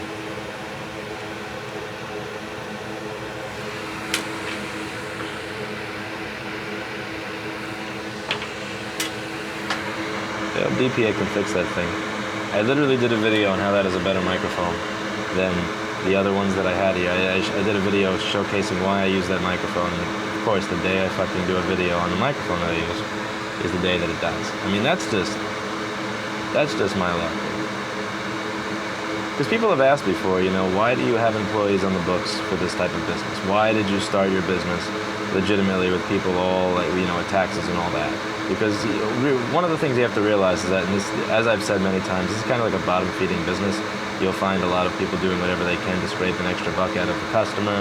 yeah, DPA can fix that thing. I literally did a video on how that is a better microphone than the other ones that I had here. I did a video showcasing why I use that microphone, and of course the day I fucking do a video on the microphone that I use is the day that it dies. I mean, that's just my luck. Because people have asked before, you know, why do you have employees on the books for this type of business? Why did you start your business legitimately with people all, like, you know, with taxes and all that? Because one of the things you have to realize is that, as I've said many times, this is kind of like a bottom-feeding business. You'll find a lot of people doing whatever they can to scrape an extra buck out of the customer.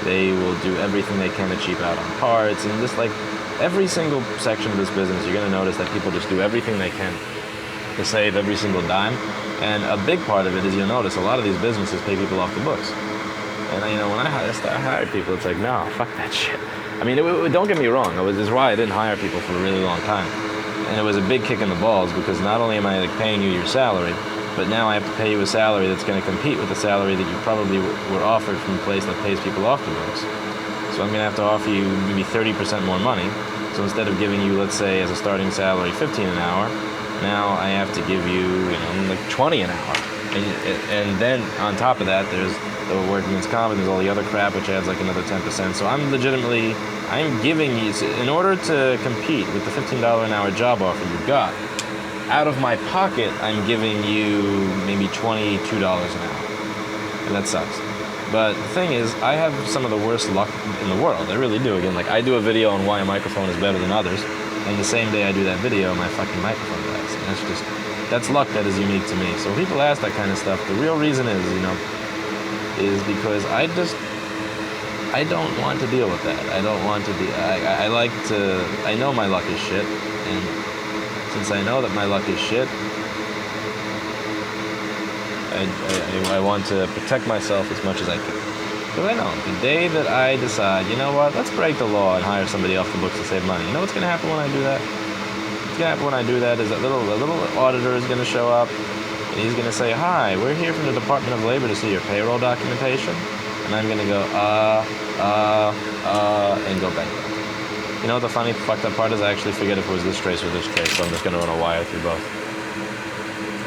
They will do everything they can to cheap out on parts, and just like every single section of this business, you're going to notice that people just do everything they can to save every single dime. And a big part of it is, you'll notice a lot of these businesses pay people off the books. And you know, when I hired people, it's like, no, fuck that shit. I mean, don't get me wrong. This is why I didn't hire people for a really long time. And it was a big kick in the balls, because not only am I like paying you your salary, but now I have to pay you a salary that's going to compete with the salary that you probably were offered from a place that pays people off the books. So I'm going to have to offer you maybe 30% more money. So instead of giving you, let's say, as a starting salary, 15 an hour, now I have to give you, like 20 an hour. And then on top of that, there's the workman's comp, and there's all the other crap, which adds like another 10%. So I'm giving you, in order to compete with the $15 an hour job offer you've got, out of my pocket, I'm giving you maybe $22 an hour. And that sucks. But the thing is, I have some of the worst luck in the world. I really do. Again, like, I do a video on why a microphone is better than others, and the same day I do that video, my fucking microphone dies. And that's luck that is unique to me. So when people ask that kind of stuff, the real reason is because I don't want to deal with that. I don't want to I know my luck is shit, and since I know that my luck is shit, I want to protect myself as much as I can. Because I know, the day that I decide, you know what, let's break the law and hire somebody off the books to save money, you know what's going to happen when I do that? What's going to happen when I do that is a little auditor is going to show up, and he's going to say, hi, we're here from the Department of Labor to see your payroll documentation. And I'm going to go, and go bankrupt. You know what the funny, fucked up part is? I actually forget if it was this trace or this trace, so I'm just going to run a wire through both.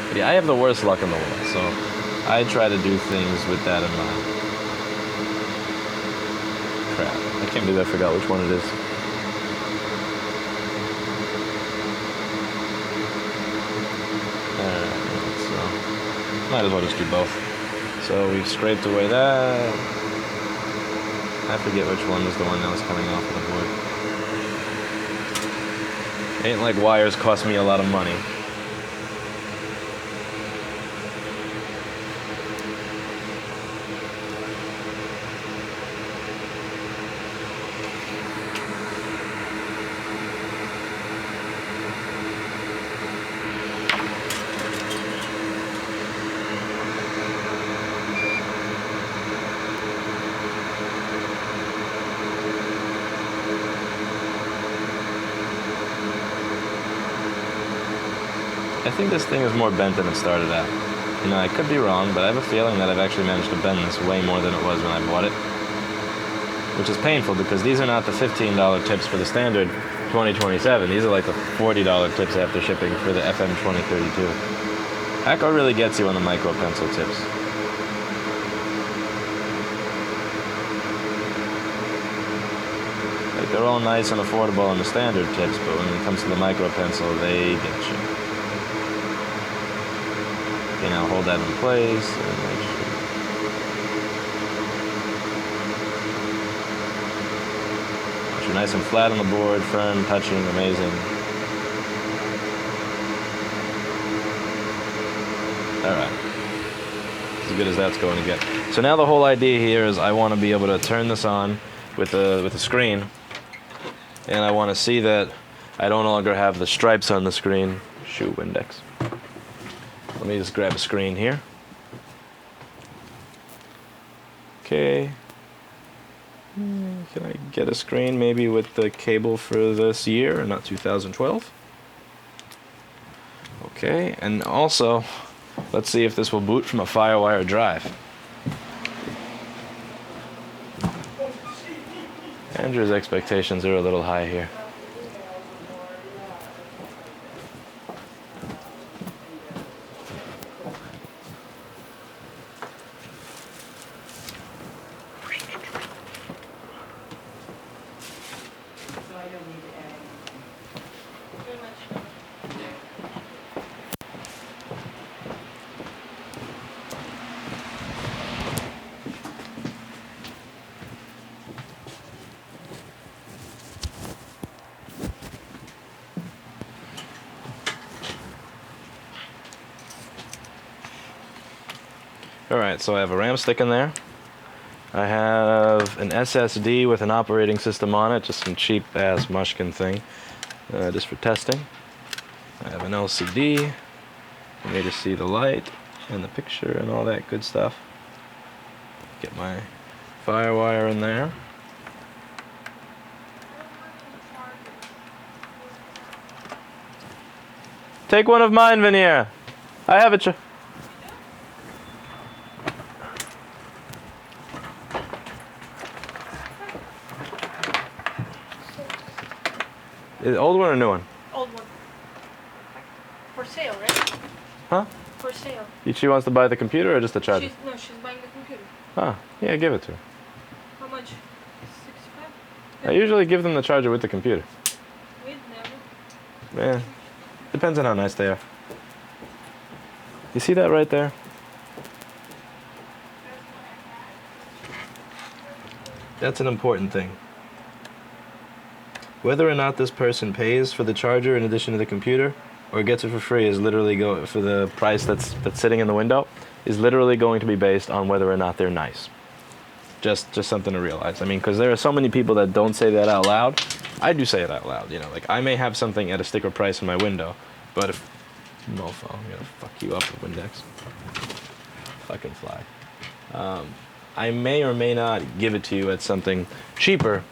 But yeah, I have the worst luck in the world, so I try to do things with that in mind. Crap, I can't believe I forgot which one it is. Alright, so might as well just do both. So we've scraped away that. I forget which one was the one that was coming off of the board. Ain't like wires cost me a lot of money. I think this thing is more bent than it started out. I could be wrong, but I have a feeling that I've actually managed to bend this way more than it was when I bought it. Which is painful, because these are not the $15 tips for the standard 2027. These are like the $40 tips after shipping for the FM 2032. HAKKO really gets you on the micro pencil tips. Like, they're all nice and affordable on the standard tips, but when it comes to the micro pencil, they get you. Okay, now hold that in place and make sure you're nice and flat on the board, firm, touching, amazing. Alright. As good as that's going to get. So now the whole idea here is I want to be able to turn this on with a screen, and I want to see that I no longer have the stripes on the screen. Shoe Windex. Let me just grab a screen here. Okay. Can I get a screen maybe with the cable for this year, not 2012? Okay, and also, let's see if this will boot from a firewire drive. Andrew's expectations are a little high here. Alright, so I have a RAM stick in there. I have an SSD with an operating system on it, just some cheap ass mushkin thing, just for testing. I have an LCD for me to see the light and the picture and all that good stuff. Get my firewire in there. Take one of mine, Veneer. I have it. Old one or new one? Old one. For sale, right? Huh? For sale. She wants to buy the computer or just the charger? She's buying the computer. Ah, yeah, give it to her. How much? 65? I usually give them the charger with the computer. With never. Yeah, depends on how nice they are. You see that right there? That's an important thing. Whether or not this person pays for the charger in addition to the computer, or gets it for free, is literally for the price that's sitting in the window, is literally going to be based on whether or not they're nice. Just something to realize. I mean, because there are so many people that don't say that out loud. I do say it out loud. You know, like I may have something at a sticker price in my window, but if mofo, I'm gonna fuck you up with Windex. Fucking fly. I may or may not give it to you at something cheaper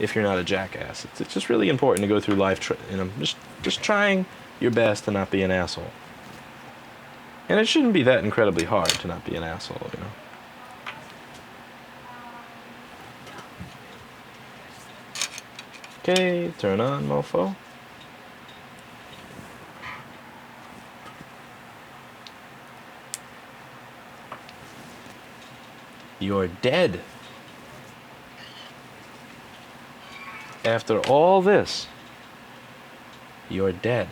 if you're not a jackass. It's just really important to go through life, just trying your best to not be an asshole. And it shouldn't be that incredibly hard to not be an asshole, you know. Okay, turn on, mofo. You're dead. After all this, you're dead.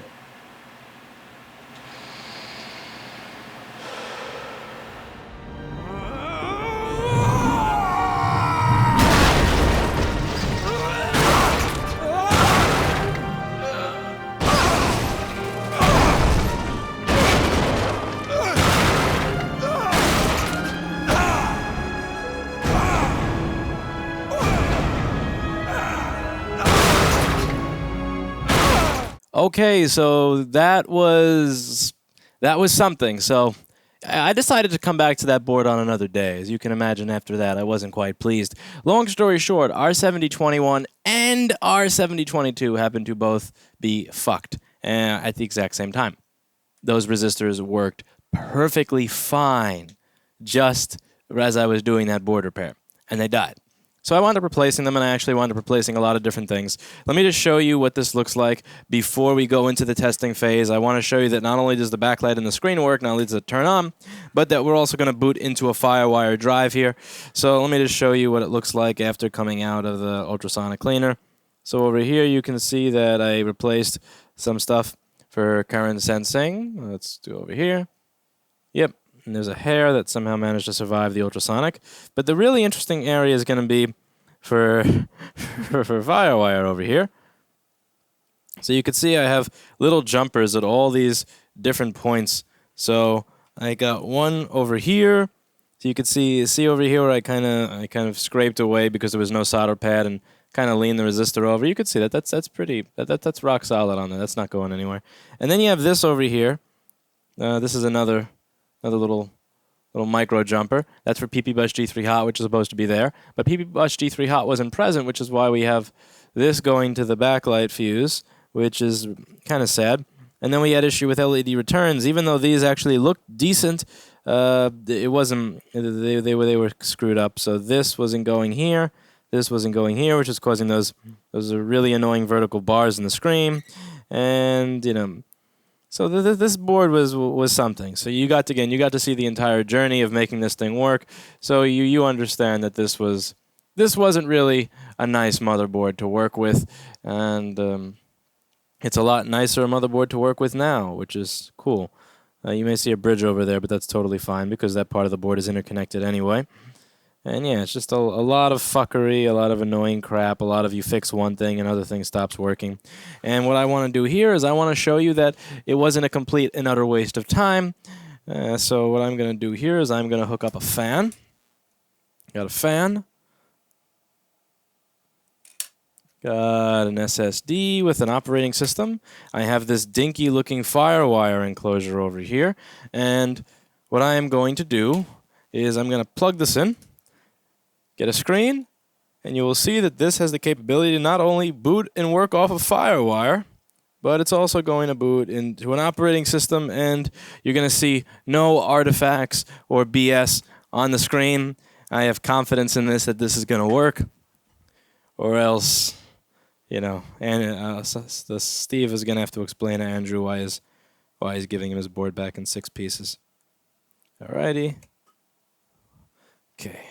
Okay, so that was something. So I decided to come back to that board on another day. As you can imagine, after that, I wasn't quite pleased. Long story short, R7021 and R7022 happened to both be fucked at the exact same time. Those resistors worked perfectly fine just as I was doing that board repair, and they died. So I wound up replacing them, and I actually wound up replacing a lot of different things. Let me just show you what this looks like before we go into the testing phase. I want to show you that not only does the backlight in the screen work, not only does it turn on, but that we're also going to boot into a firewire drive here. So let me just show you what it looks like after coming out of the ultrasonic cleaner. So over here you can see that I replaced some stuff for current sensing. Let's do over here. Yep. And there's a hair that somehow managed to survive the ultrasonic. But the really interesting area is going to be for firewire over here. So you can see I have little jumpers at all these different points. So I got one over here. So you can see over here where I kind of scraped away because there was no solder pad and kind of leaned the resistor over. You can see that's rock solid on there. That's not going anywhere. And then you have this over here. This is another little micro jumper. That's for PP-Bus G3 Hot, which is supposed to be there. But PP-Bus G3 Hot wasn't present, which is why we have this going to the backlight fuse, which is kind of sad. And then we had issue with LED returns. Even though these actually looked decent, it wasn't. They were screwed up. So this wasn't going here. This wasn't going here, which is causing those really annoying vertical bars in the screen. And so this board was something. So you got to see the entire journey of making this thing work. So you understand that this wasn't really a nice motherboard to work with, and it's a lot nicer a motherboard to work with now, which is cool. You may see a bridge over there, but that's totally fine because that part of the board is interconnected anyway. And yeah, it's just a lot of fuckery, a lot of annoying crap, a lot of you fix one thing and other thing stops working. And what I want to do here is I want to show you that it wasn't a complete and utter waste of time. So what I'm going to do here is I'm going to hook up a fan. Got a fan. Got an SSD with an operating system. I have this dinky looking firewire enclosure over here. And what I am going to do is I'm going to plug this in. Get a screen, and you will see that this has the capability to not only boot and work off of FireWire, but it's also going to boot into an operating system, and you're going to see no artifacts or BS on the screen. I have confidence in this that this is going to work, or else You know, and the Steve is gonna have to explain to Andrew why he's giving him his board back in 6 pieces. Alrighty. Okay.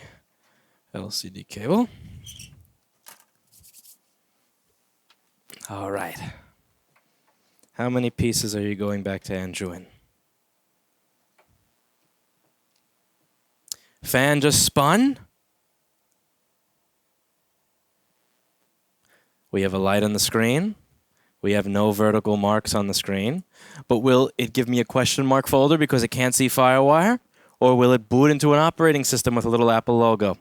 LCD cable. All right. How many pieces are you going back to Andrew in? Fan just spun. We have a light on the screen. We have no vertical marks on the screen. But will it give me a question mark folder because it can't see firewire? Or will it boot into an operating system with a little Apple logo?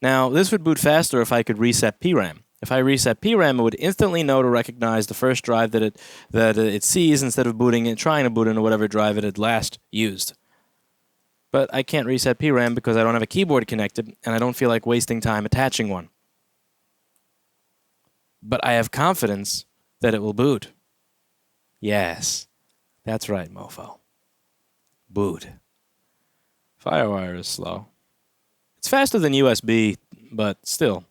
Now, this would boot faster if I could reset PRAM. If I reset PRAM, it would instantly know to recognize the first drive that it sees instead of trying to boot into whatever drive it had last used. But I can't reset PRAM because I don't have a keyboard connected, and I don't feel like wasting time attaching one. But I have confidence that it will boot. Yes, that's right, mofo. Boot. Firewire is slow. It's faster than USB, but still.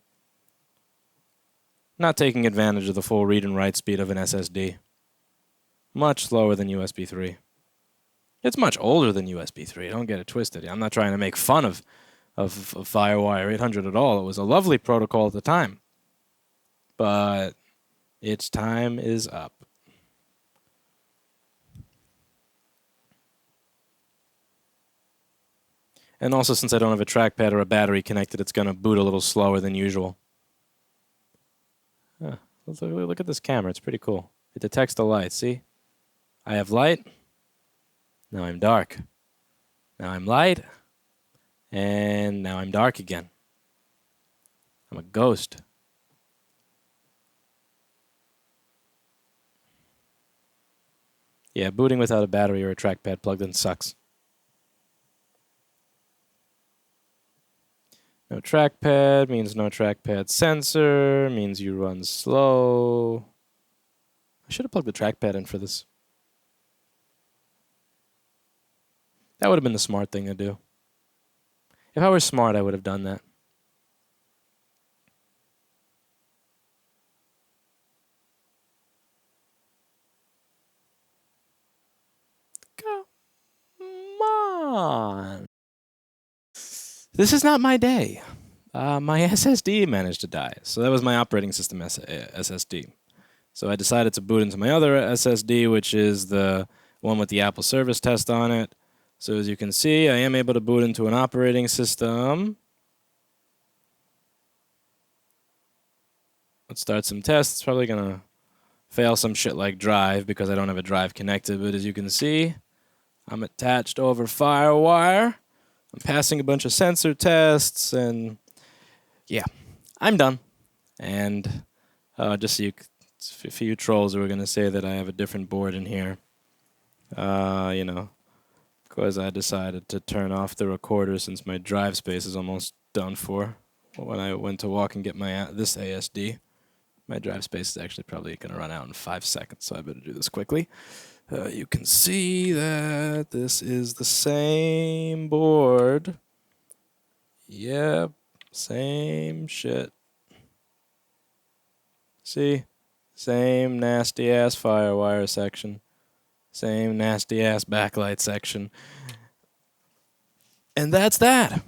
Not taking advantage of the full read and write speed of an SSD. Much slower than USB 3. It's much older than USB 3, don't get it twisted. I'm not trying to make fun of Firewire 800 at all. It was a lovely protocol at the time. But its time is up. And also, since I don't have a trackpad or a battery connected, it's going to boot a little slower than usual. Huh. Look at this camera. It's pretty cool. It detects the light. See? I have light. Now I'm dark. Now I'm light. And now I'm dark again. I'm a ghost. Yeah, booting without a battery or a trackpad plugged in sucks. No trackpad means no trackpad sensor, means you run slow. I should have plugged the trackpad in for this. That would have been the smart thing to do. If I were smart, I would have done that. Come on. This is not my day. My SSD managed to die. So that was my operating system SSD. So I decided to boot into my other SSD, which is the one with the Apple service test on it. So as you can see, I am able to boot into an operating system. Let's start some tests. It's probably going to fail some shit like drive because I don't have a drive connected. But as you can see, I'm attached over FireWire. I'm passing a bunch of sensor tests, and yeah, I'm done. And just so you, a few trolls who are going to say that I have a different board in here, you know, because I decided to turn off the recorder since my drive space is almost done for. When I went to walk and get my this ASD, my drive space is actually probably going to run out in 5 seconds, so I better do this quickly. You can see that this is the same board. Yep, same shit. See? Same nasty-ass FireWire section. Same nasty-ass backlight section. And that's that.